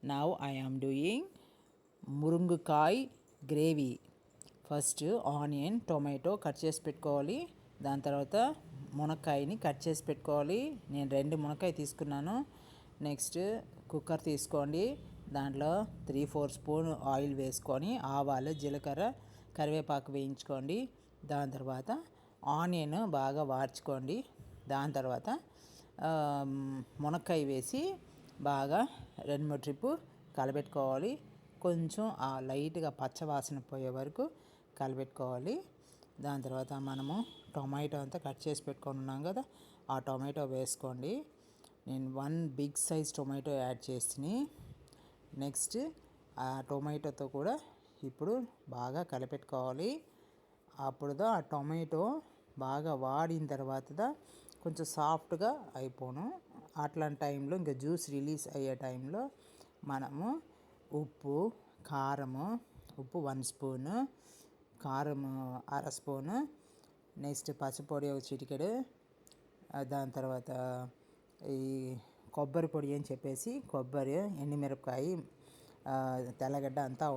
Now I am doing murungakkai gravy. First onion tomato cut చేసి పెట్టుకోవాలి. దాని తర్వాత మునక్కాయని కట్ చేసి పెట్టుకోవాలి. నేను 2 మునక్కాయ తీసుకున్నాను. నెక్స్ట్ కుక్కర్ తీసుకోండి. దాంట్లో 3-4 స్పూన్ ఆయిల్ వేసుకొని ఆవాలు జీలకర్ర కరివేపాకు వేయించుకోండి. దాని తర్వాత ఆనియన్ బాగా వార్చుకోండి. దాని తర్వాత మునక్కాయ వేసి బాగా 2-3 ట్రిప్పు కలబెట్టుకోవాలి. కొంచెం ఆ లైట్గా పచ్చవాసన పోయే వరకు కలబెట్టుకోవాలి. దాని తర్వాత మనము టొమాటో అంతా కట్ చేసి పెట్టుకొని ఉన్నాం కదా, ఆ టొమాటో వేసుకోండి. నేను 1 బిగ్ సైజ్ టొమాటో యాడ్ చేసి నెక్స్ట్ ఆ టొమాటోతో కూడా ఇప్పుడు బాగా కలపెట్టుకోవాలి. అప్పుడుదా ఆ టొమాటో బాగా వాడిన తర్వాత కొంచెం సాఫ్ట్గా అయిపోను. అట్లాంటి టైంలో ఇంకా జ్యూస్ రిలీజ్ అయ్యే టైంలో మనము ఉప్పు 1 స్పూను, కారం 1/2 స్పూను, నెక్స్ట్ పచ్చిపొడి 1 చిటికెడు, దాని తర్వాత ఈ కొబ్బరి పొడి అని చెప్పేసి కొబ్బరి ఎండుమిరపకాయ తెల్లగడ్డ అంతా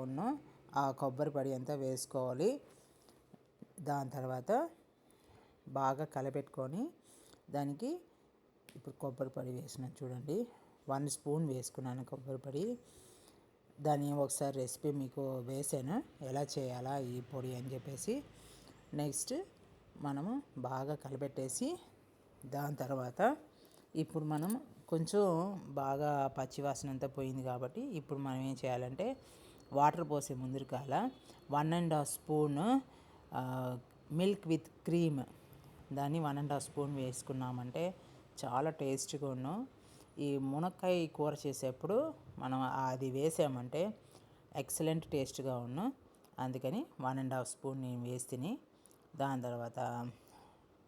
ఆ కొబ్బరి పొడి అంతా వేసుకోవాలి. దాని తర్వాత బాగా కలపెట్టుకొని దానికి ఇప్పుడు కొబ్బరి పొడి వేసినాను చూడండి. 1 స్పూన్ వేసుకున్నాను కొబ్బరి పొడి. దాన్ని ఒకసారి రెసిపీ మీకు వేసాను ఎలా చేయాలా ఈ పొడి అని చెప్పేసి. నెక్స్ట్ మనము బాగా కలపెట్టేసి దాని తర్వాత ఇప్పుడు మనం కొంచెం బాగా పచ్చివాసన అంతా పోయింది కాబట్టి ఇప్పుడు మనం ఏం చేయాలంటే వాటర్ పోసే ముందుకాల 1.5 స్పూన్ మిల్క్ విత్ క్రీమ్ దాన్ని 1.5 స్పూన్ వేసుకున్నామంటే చాలా టేస్ట్గా ఉన్నాం. ఈ మునక్కాయ కూర చేసేప్పుడు మనం అది వేసామంటే ఎక్సలెంట్ టేస్ట్గా ఉన్నాం. అందుకని 1.5 స్పూన్ నేను వేస్తేని దాని తర్వాత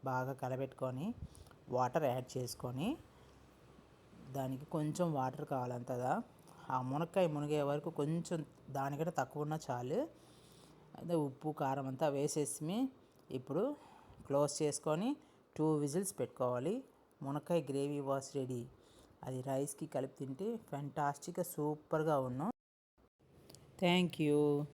బాగా కలబెట్టుకొని వాటర్ యాడ్ చేసుకొని దానికి కొంచెం వాటర్ కావాలంతదా. ఆ మునక్కాయ మునిగే వరకు కొంచెం దానికంటే తక్కువ ఉన్నా చాలు. అదే ఉప్పు కారం అంతా వేసేసి ఇప్పుడు క్లోజ్ చేసుకొని 2 విజిల్స్ పెట్టుకోవాలి. మునక్కాయ గ్రేవీ వాస్ రెడీ. అది రైస్కి కలిపి తింటే ఫెంటాస్టిక్గా సూపర్గా ఉన్నాం. Thank you.